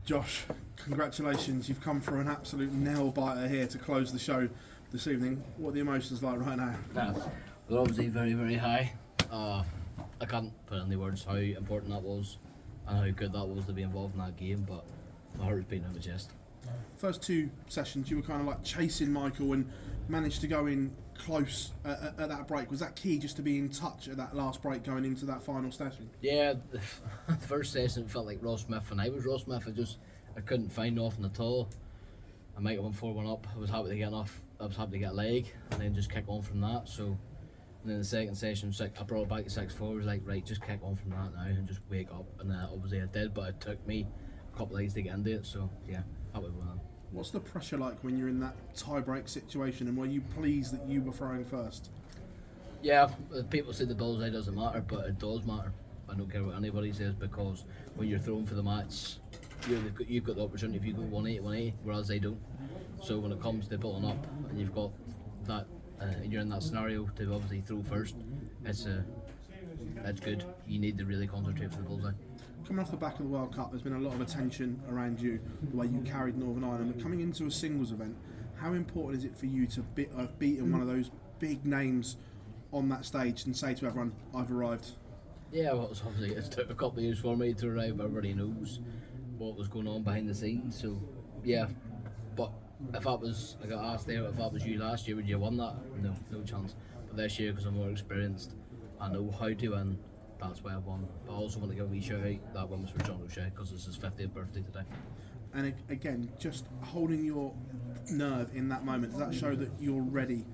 Josh, congratulations. You've come for an absolute nail-biter here to close the show this evening. What are the emotions like right now? They're obviously very, very high. I can't put in the words how important that was and how good that was to be involved in that game, but my heart's beating out of my chest. First two sessions, you were kind of like chasing Michael and managed to go in close at that break. Was that key, just to be in touch at that last break going into that final session? Yeah, the first session felt like Ross Smith, and I was Ross Smith. I couldn't find nothing at all. And Michael went 4-1 up. I was happy to get enough. I was happy to get a leg and then just kick on from that. So, and then the second session, I brought it back to 6-4. I was like, right, just kick on from that now and just wake up. And then obviously I did, but it took me a couple of days to get into it. So yeah, happy with that. What's the pressure like when you're in that tie-break situation, and were you pleased that you were throwing first? Yeah, people say the bullseye doesn't matter, but it does matter. I don't care what anybody says, because when you're throwing for the match, you've got the opportunity if you go 180, whereas they don't. So when it comes to pulling up and you've got that, you're in that scenario to obviously throw first, it's good. You need to really concentrate for the bullseye. Coming off the back of the World Cup, there's been a lot of attention around you, the way you carried Northern Ireland, but coming into a singles event, how important is it for you to have beaten one of those big names on that stage and say to everyone, I've arrived? Yeah, well, it took a couple of years for me to arrive. Everybody knows what was going on behind the scenes, so yeah. But if that was, I got asked there, if that was you last year, would you have won that? No chance. But this year, because I'm more experienced, I know how to win. That's why I won. But I also want to give a wee shout out. That one was for John O'Shea, because it's his 50th birthday today. And again, just holding your nerve in that moment, does that show that you're ready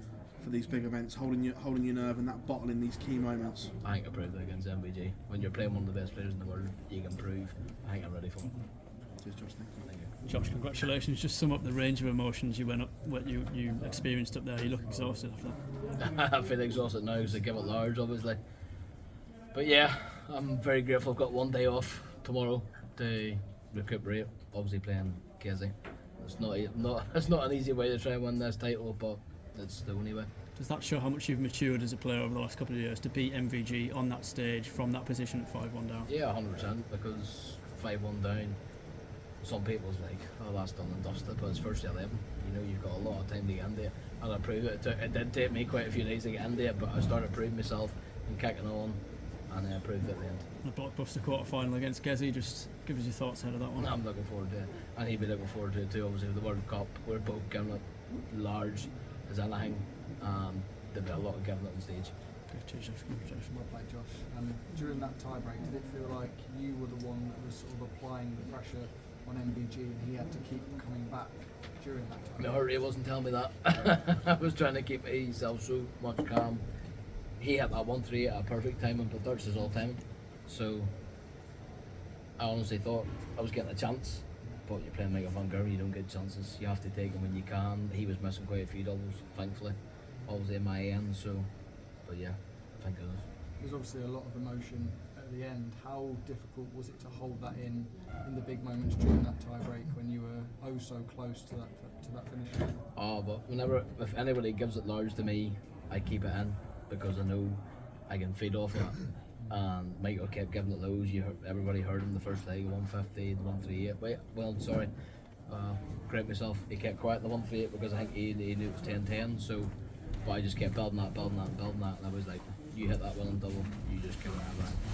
for these big events? Holding your nerve and that bottle in these key moments. I think I proved that against MVG. When you're playing one of the best players in the world, you can prove. I think I'm ready for it. Cheers, Josh. Thank you. Josh, congratulations. Just sum up the range of emotions you went up, what you experienced up there. You look exhausted after that. I feel exhausted now because I give it large, obviously. But yeah, I'm very grateful. I've got one day off tomorrow to recuperate. Obviously playing Kessie. It's not an easy way to try and win this title, but it's the only way. Does that show how much you've matured as a player over the last couple of years to beat MVG on that stage from that position at 5-1 down? Yeah, 100%. Because 5-1 down, some people's like, oh, that's done and dusted, but it's first 11. You know, you've got a lot of time to get into it, and I proved it. It did take me quite a few days to get into it, but I started proving myself and kicking on, and then I proved it at the end. The blockbuster quarter final against Kessie, just give us your thoughts ahead of that one. I'm looking forward to it, and he'll be looking forward to it too. Obviously, with the World Cup, we're both giving it large as anything, and there'll be a lot of giving it on stage. Cheers, Josh. Congratulations. Well played, Josh. During that tie-break, did it feel like you were the one that was sort of applying the pressure on MVG and he had to keep coming back during that time? My heart rate wasn't telling me that. I was trying to keep myself so much calm. He had that 1-3 at a perfect timing, but Dirks is all timing. So I honestly thought I was getting a chance, but you're playing Michael van Gerwen, you don't get chances. You have to take them when you can. He was missing quite a few doubles, thankfully. Obviously in my end, so, but yeah, thank goodness. There's obviously a lot of emotion at the end. How difficult was it to hold that in the big moments during that tie-break when you were oh so close to that finish? Oh, but if anybody gives it large to me, I keep it in, because I know I can feed off it. And Michael kept giving it lows. Everybody heard him the first leg, 150, the 138. Correct myself. He kept quiet the 138 because I think he knew it was 10-10. So, but I just kept building that, and I was like, you hit that winning double, you just kill it.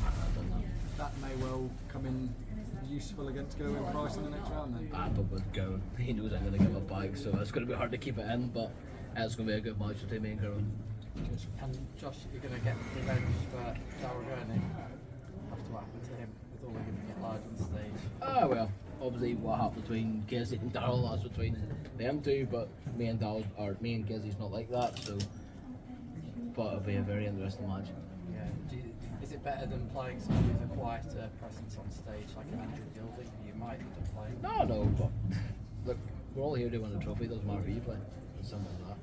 I've done that. That may well come in useful against Gerwyn Price in the next round then. But with Gerwen, he knows I'm going to give it back, so it's going to be hard to keep it in. But it's going to be a good match between me and Gerwen. And Josh, you're going to get revenge for Daryl Gurney after what happened to him with all the giving it large on stage. Well, obviously what happened between Kessie and Daryl, that's between them two, but me and Kessie's not like that, so, but it'll be a very interesting match. Yeah. Is it better than playing someone with a quieter presence on stage like an Andrew Gildy? You might end up playing. No, but look, we're all here to win a trophy, it doesn't matter who you play. It's simple as that.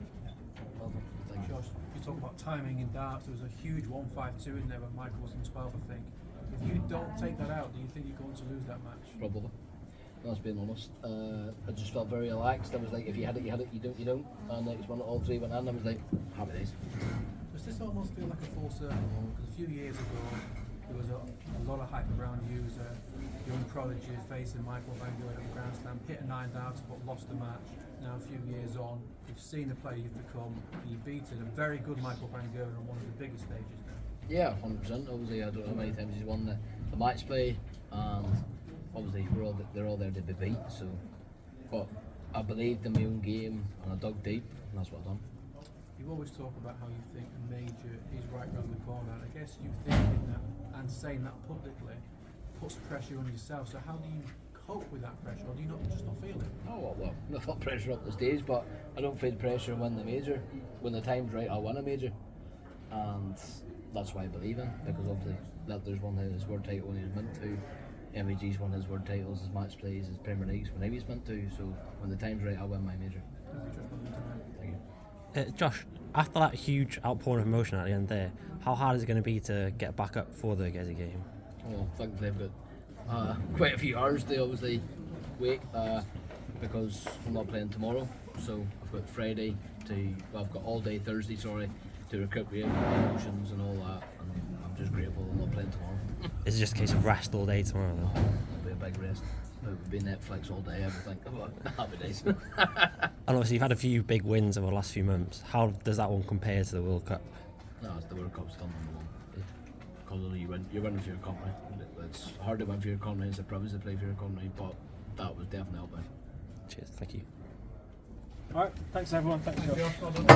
Well done. Thank you. Josh, you talk about timing in darts. There was a huge 1-5-2 in there, but Michael was in 12, I think. If you don't take that out, do you think you're going to lose that match? Probably. That's being honest. I just felt very relaxed. I was like, if you had it, you had it. You don't. And next one, all three went in. I was like, happy days. Does this almost feel like a full circle? Because a few years ago, there was a lot of hype around you as a young prodigy facing Michael van Gerwen at the Grand Slam, hit a 9-downs but lost the match. Now a few years on, you've seen the player you've become, and you've beaten a very good Michael van Gerwen on one of the biggest stages now. Yeah, 100%. Obviously, I don't know how many times he's won the match play, and obviously they're all there to be beat. So, but I believed in my own game, and I dug deep, and that's what I've done. You always talk about how you think a major is right around the corner, and I guess you thinking that and saying that publicly puts pressure on yourself. So how do you cope with that pressure, or do you not just not feel it? Oh well, I felt pressure up the stage, but I don't feel pressure to win the major. When the time's right, I'll win a major, and that's why I believe in. Because obviously, that there's won his world title when he was meant to. MEG's won his world titles, his match plays, his Premier Leagues when he was meant to. So when the time's right, I'll win my major. Thank you. Josh, after that huge outpouring of emotion at the end there, how hard is it going to be to get back up for the Gezi game? Well, thankfully I've got quite a few hours to obviously wait because I'm not playing tomorrow. So I've got Friday I've got all day Thursday, to recuperate my emotions and all that. And I'm just grateful I'm not playing tomorrow. Is it just a case of rest all day tomorrow then? It'll be a big rest. It would be Netflix all day, everything. Happy days. And obviously you've had a few big wins over the last few months. How does that one compare to the World Cup? No, it's the World Cup's still number one. Because you're winning for your company. It's hard to win for your company, it's a privilege to play for your company, but that was definitely up there. Cheers, thank you. Alright, thanks everyone. Thanks, Josh.